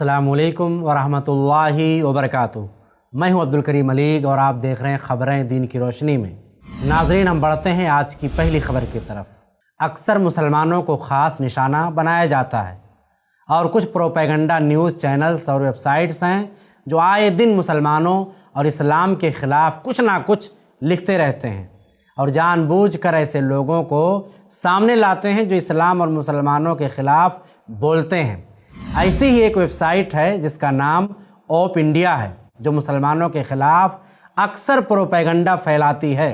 अस्सलामुअलैकुम वरहमतुल्लाहि वबरकातुहू। मैं हूं अब्दुल करीम मलिक और आप देख रहे हैं खबरें दीन की रोशनी में। नाज़रीन, हम बढ़ते हैं आज की पहली खबर की तरफ। अक्सर मुसलमानों को ख़ास निशाना बनाया जाता है और कुछ प्रोपेगेंडा न्यूज़ चैनल्स और वेबसाइट्स हैं जो आए दिन मुसलमानों और इस्लाम के ख़िलाफ़ कुछ ना कुछ लिखते रहते हैं और जानबूझकर ऐसे लोगों को सामने लाते हैं जो इस्लाम और मुसलमानों के ख़िलाफ़ बोलते हैं। ऐसी ही एक वेबसाइट है जिसका नाम ओप इंडिया है, जो मुसलमानों के ख़िलाफ़ अक्सर प्रोपेगेंडा फैलाती है।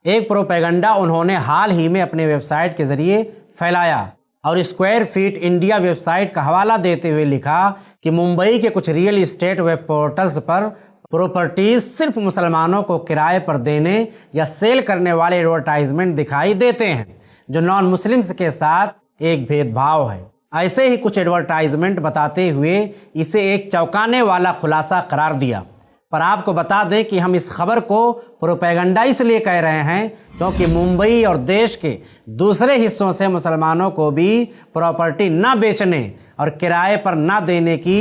एक प्रोपेगेंडा उन्होंने हाल ही में अपने वेबसाइट के ज़रिए फैलाया और स्क्वायर फीट इंडिया वेबसाइट का हवाला देते हुए लिखा कि मुंबई के कुछ रियल इस्टेट वेब पोर्टल्स पर प्रॉपर्टीज़ सिर्फ मुसलमानों को किराए पर देने या सेल करने वाले एडवर्टाइजमेंट दिखाई देते हैं, जो नॉन मुस्लिम्स के साथ एक भेदभाव है। ऐसे ही कुछ एडवर्टाइजमेंट बताते हुए इसे एक चौंकाने वाला खुलासा करार दिया। पर आपको बता दें कि हम इस खबर को प्रोपेगेंडा इसलिए कह रहे हैं क्योंकि मुंबई और देश के दूसरे हिस्सों से मुसलमानों को भी प्रॉपर्टी न बेचने और किराए पर न देने की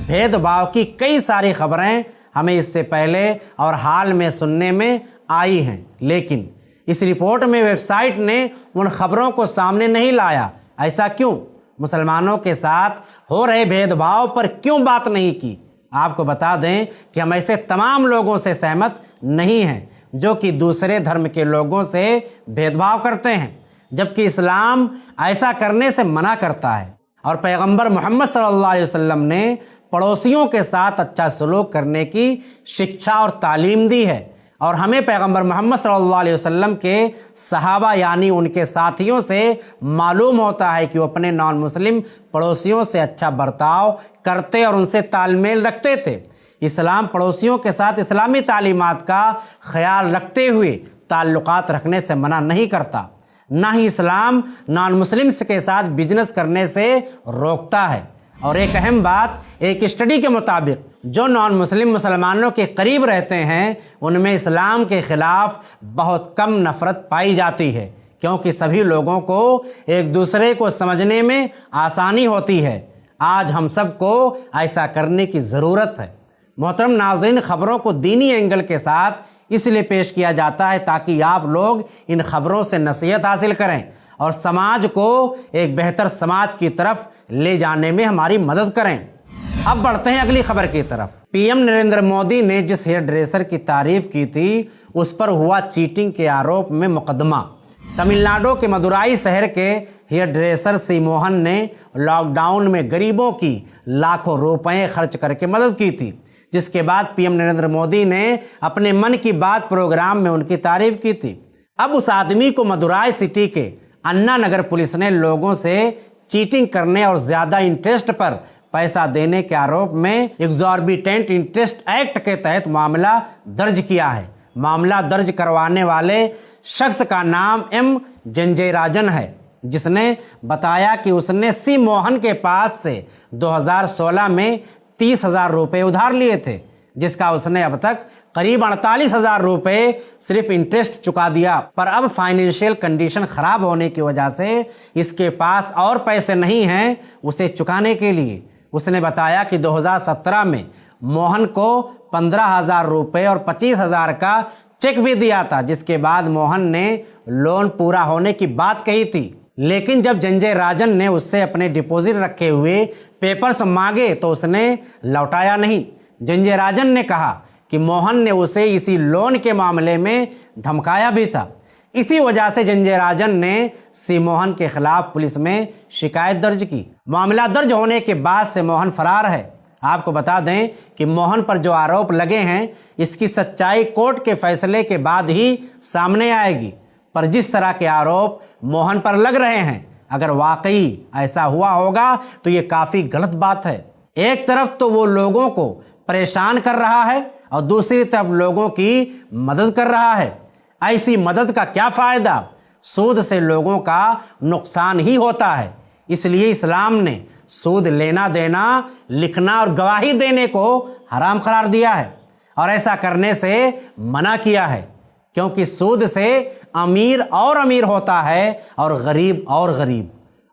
भेदभाव की कई सारी खबरें हमें इससे पहले और हाल में सुनने में आई हैं। लेकिन इस रिपोर्ट में वेबसाइट ने उन खबरों को सामने नहीं लाया। ऐसा क्यों? मुसलमानों के साथ हो रहे भेदभाव पर क्यों बात नहीं की? आपको बता दें कि हम ऐसे तमाम लोगों से सहमत नहीं हैं जो कि दूसरे धर्म के लोगों से भेदभाव करते हैं, जबकि इस्लाम ऐसा करने से मना करता है और पैगंबर मोहम्मद सल्लल्लाहु अलैहि वसल्लम ने पड़ोसियों के साथ अच्छा सलूक करने की शिक्षा और तालीम दी है। और हमें पैगंबर मोहम्मद सल्लल्लाहु अलैहि वसल्लम के सहाबा यानी उनके साथियों से मालूम होता है कि वो अपने नॉन मुस्लिम पड़ोसियों से अच्छा बर्ताव करते और उनसे तालमेल रखते थे। इस्लाम पड़ोसियों के साथ इस्लामी तालीमात का ख्याल रखते हुए ताल्लुकात रखने से मना नहीं करता, ना ही इस्लाम नॉन मुस्लिम्स के साथ बिजनेस करने से रोकता है। और एक अहम बात, एक स्टडी के मुताबिक जो नॉन मुस्लिम मुसलमानों के करीब रहते हैं उनमें इस्लाम के ख़िलाफ़ बहुत कम नफ़रत पाई जाती है, क्योंकि सभी लोगों को एक दूसरे को समझने में आसानी होती है। आज हम सबको ऐसा करने की ज़रूरत है। मोहतरम नाज़रीन, ख़बरों को दीनी एंगल के साथ इसलिए पेश किया जाता है ताकि आप लोग इन ख़बरों से नसीहत हासिल करें और समाज को एक बेहतर समाज की तरफ ले जाने में हमारी मदद करें। अब बढ़ते हैं अगली खबर की तरफ। पीएम नरेंद्र मोदी ने जिस हेयर ड्रेसर की तारीफ की थी उस पर हुआ चीटिंग के आरोप में मुकदमा। तमिलनाडु के मदुराई शहर के हेयर ड्रेसर सी मोहन ने लॉकडाउन में गरीबों की लाखों रुपए खर्च करके मदद की थी, जिसके बाद पीएम नरेंद्र मोदी ने अपने मन की बात प्रोग्राम में उनकी तारीफ की थी। अब उस आदमी को मदुराई सिटी के अन्ना नगर पुलिस ने लोगों से चीटिंग करने और ज़्यादा इंटरेस्ट पर पैसा देने के आरोप में एग्जॉर्बिटेंट इंटरेस्ट एक्ट के तहत मामला दर्ज किया है। मामला दर्ज करवाने वाले शख्स का नाम एम जंजयराजन है, जिसने बताया कि उसने सी मोहन के पास से 2016 में 30,000 रुपये उधार लिए थे, जिसका उसने अब तक करीब 48,000 रुपये सिर्फ इंटरेस्ट चुका दिया। पर अब फाइनेंशियल कंडीशन ख़राब होने की वजह से इसके पास और पैसे नहीं हैं उसे चुकाने के लिए। उसने बताया कि 2017 में मोहन को 15,000 रुपये और 25,000 का चेक भी दिया था, जिसके बाद मोहन ने लोन पूरा होने की बात कही थी। लेकिन जब जंजयराजन ने उससे अपने डिपॉजिट रखे हुए पेपर्स मांगे तो उसने लौटाया नहीं। जंजयराजन ने कहा कि मोहन ने उसे इसी लोन के मामले में धमकाया भी था। इसी वजह से जंजयराजन ने सी मोहन के खिलाफ पुलिस में शिकायत दर्ज की। मामला दर्ज होने के बाद से मोहन फरार है। आपको बता दें कि मोहन पर जो आरोप लगे हैं इसकी सच्चाई कोर्ट के फैसले के बाद ही सामने आएगी। पर जिस तरह के आरोप मोहन पर लग रहे हैं, अगर वाकई ऐसा हुआ होगा तो ये काफ़ी गलत बात है। एक तरफ तो वो लोगों को परेशान कर रहा है और दूसरी तरफ लोगों की मदद कर रहा है। ऐसी मदद का क्या फ़ायदा? सूद से लोगों का नुकसान ही होता है। इसलिए इस्लाम ने सूद लेना देना, लिखना और गवाही देने को हराम करार दिया है और ऐसा करने से मना किया है, क्योंकि सूद से अमीर और अमीर होता है और गरीब,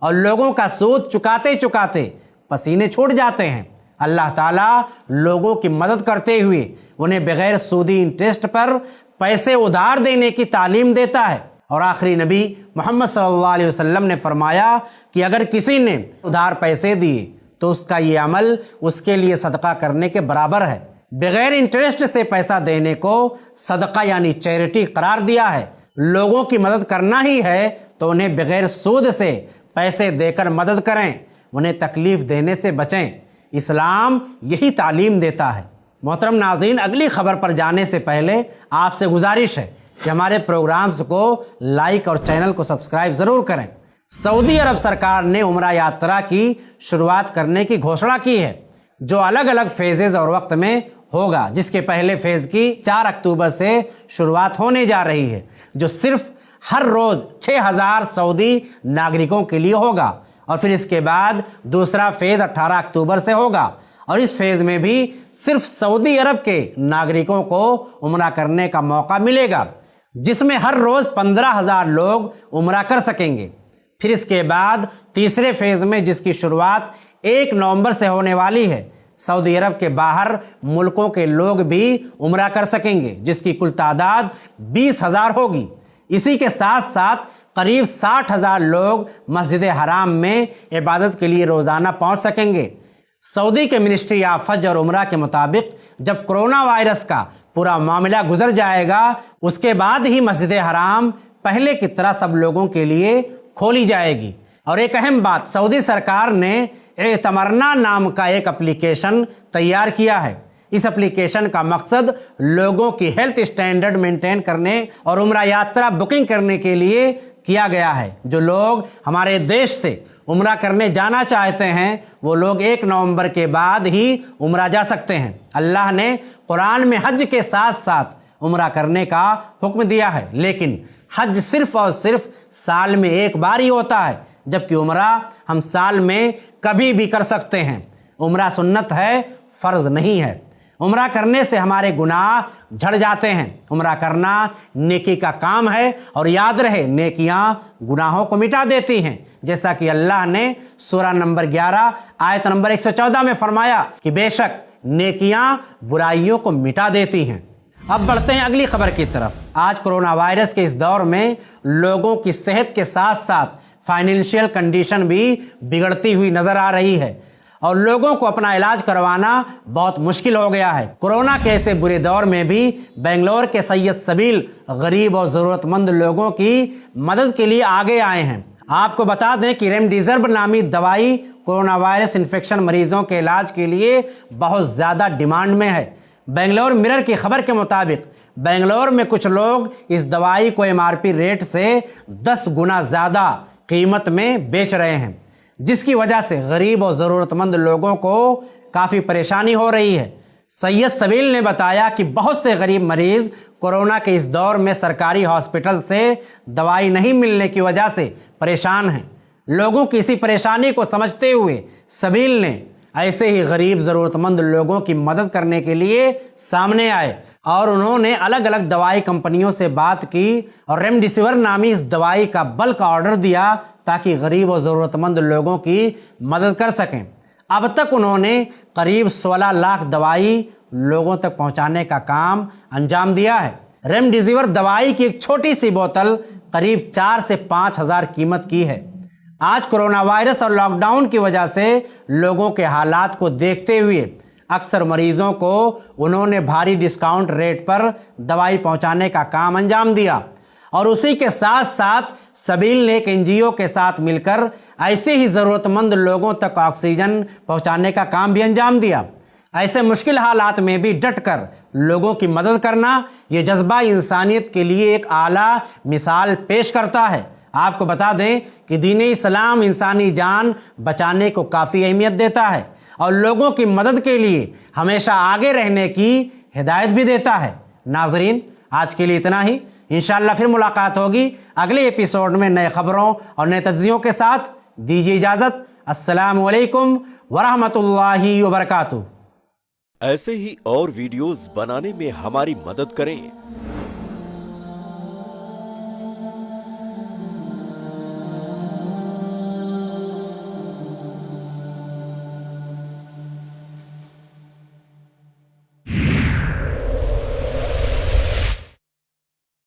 और लोगों का सूद चुकाते चुकाते पसीने छूट जाते हैं। अल्लाह ताला लोगों की मदद करते हुए उन्हें बगैर सूदी इंटरेस्ट पर पैसे उधार देने की तालीम देता है। और आखिरी नबी मोहम्मद सल्लल्लाहु अलैहि वसल्लम ने फरमाया कि अगर किसी ने उधार पैसे दिए तो उसका ये अमल उसके लिए सदका करने के बराबर है। बगैर इंटरेस्ट से पैसा देने को सदका यानी चैरिटी करार दिया है। लोगों की मदद करना ही है तो उन्हें बगैर सूद से पैसे देकर मदद करें, उन्हें तकलीफ देने से बचें। इस्लाम यही तालीम देता है। मोहतरम नाज़रीन, अगली खबर पर जाने से पहले आपसे गुजारिश है कि हमारे प्रोग्राम्स को लाइक और चैनल को सब्सक्राइब ज़रूर करें। सऊदी अरब सरकार ने उम्रा यात्रा की शुरुआत करने की घोषणा की है, जो अलग अलग फेजेज और वक्त में होगा, जिसके पहले फेज की 4 अक्टूबर से शुरुआत होने जा रही है, जो सिर्फ हर रोज 6000 सऊदी नागरिकों के लिए होगा। और फिर इसके बाद दूसरा फेज 18 अक्टूबर से होगा और इस फेज में भी सिर्फ सऊदी अरब के नागरिकों को उम्रा करने का मौका मिलेगा, जिसमें हर रोज 15,000 लोग उम्रा कर सकेंगे। फिर इसके बाद तीसरे फेज में, जिसकी शुरुआत 1 नवंबर से होने वाली है, सऊदी अरब के बाहर मुल्कों के लोग भी उम्रा कर सकेंगे, जिसकी कुल तादाद 20,000 होगी। इसी के साथ साथ करीब 60,000 लोग मस्जिद हराम में इबादत के लिए रोजाना पहुंच सकेंगे। सऊदी के मिनिस्ट्री ऑफ हज और उम्रा के मुताबिक जब कोरोना वायरस का पूरा मामला गुजर जाएगा, उसके बाद ही मस्जिद हराम पहले की तरह सब लोगों के लिए खोली जाएगी। और एक अहम बात, सऊदी सरकार ने एतमरना नाम का एक एप्लीकेशन तैयार किया है। इस एप्लीकेशन का मकसद लोगों की हेल्थ स्टैंडर्ड मेंटेन करने और उम्रा यात्रा बुकिंग करने के लिए किया गया है। जो लोग हमारे देश से उम्रा करने जाना चाहते हैं वो लोग 1 नवंबर के बाद ही उम्रा जा सकते हैं। अल्लाह ने कुरान में हज के साथ साथ उम्रा करने का हुक्म दिया है, लेकिन हज सिर्फ और सिर्फ साल में एक बार ही होता है, जबकि उम्रा हम साल में कभी भी कर सकते हैं। उम्रा सुन्नत है, फर्ज नहीं है। उम्रा करने से हमारे गुनाह झड़ जाते हैं। उम्रा करना नेकी का काम है और याद रहे, नेकियां गुनाहों को मिटा देती हैं, जैसा कि अल्लाह ने सूरा नंबर 11 आयत नंबर 114 में फरमाया कि बेशक नेकियां बुराइयों को मिटा देती हैं। अब बढ़ते हैं अगली खबर की तरफ। आज कोरोना वायरस के इस दौर में लोगों की सेहत के साथ साथ फाइनेंशियल कंडीशन भी बिगड़ती हुई नजर आ रही है और लोगों को अपना इलाज करवाना बहुत मुश्किल हो गया है। कोरोना के ऐसे बुरे दौर में भी बेंगलोर के सैयद सबील गरीब और ज़रूरतमंद लोगों की मदद के लिए आगे आए हैं। आपको बता दें कि रेमडेसिविर नामी दवाई कोरोना वायरस इन्फेक्शन मरीजों के इलाज के लिए बहुत ज़्यादा डिमांड में है। बेंगलोर मिरर की खबर के मुताबिक बेंगलोर में कुछ लोग इस दवाई को MRP रेट से 10 गुना ज़्यादा कीमत में बेच रहे हैं, जिसकी वजह से गरीब और ज़रूरतमंद लोगों को काफ़ी परेशानी हो रही है। सैयद सबील ने बताया कि बहुत से गरीब मरीज कोरोना के इस दौर में सरकारी हॉस्पिटल से दवाई नहीं मिलने की वजह से परेशान हैं। लोगों की इसी परेशानी को समझते हुए सबील ने ऐसे ही गरीब ज़रूरतमंद लोगों की मदद करने के लिए सामने आए और उन्होंने अलग अलग दवाई कंपनियों से बात की और रेमडेसिविर नामी इस दवाई का बल्क ऑर्डर दिया ताकि गरीब और ज़रूरतमंद लोगों की मदद कर सकें। अब तक उन्होंने करीब 16 लाख दवाई लोगों तक पहुंचाने का काम अंजाम दिया है। रेमडेसिविर दवाई की एक छोटी सी बोतल करीब 4 से 5 हज़ार कीमत की है। आज कोरोना वायरस और लॉकडाउन की वजह से लोगों के हालात को देखते हुए अक्सर मरीजों को उन्होंने भारी डिस्काउंट रेट पर दवाई पहुंचाने का काम अंजाम दिया और उसी के साथ साथ सबील ने एक NGO के साथ मिलकर ऐसे ही ज़रूरतमंद लोगों तक ऑक्सीजन पहुंचाने का काम भी अंजाम दिया। ऐसे मुश्किल हालात में भी डटकर लोगों की मदद करना ये जज्बा इंसानियत के लिए एक आला मिसाल पेश करता है। आपको बता दें कि दीन इस्लाम इंसानी जान बचाने को काफ़ी अहमियत देता है और लोगों की मदद के लिए हमेशा आगे रहने की हिदायत भी देता है। नाजरीन, आज के लिए इतना ही। इंशाअल्लाह फिर मुलाकात होगी अगले एपिसोड में नए खबरों और नए तज्जियों के साथ। दीजिए इजाज़त। अस्सलामु अलैकुम वरहमतुल्लाहि वबरकातुहू। ऐसे ही और वीडियोस बनाने में हमारी मदद करें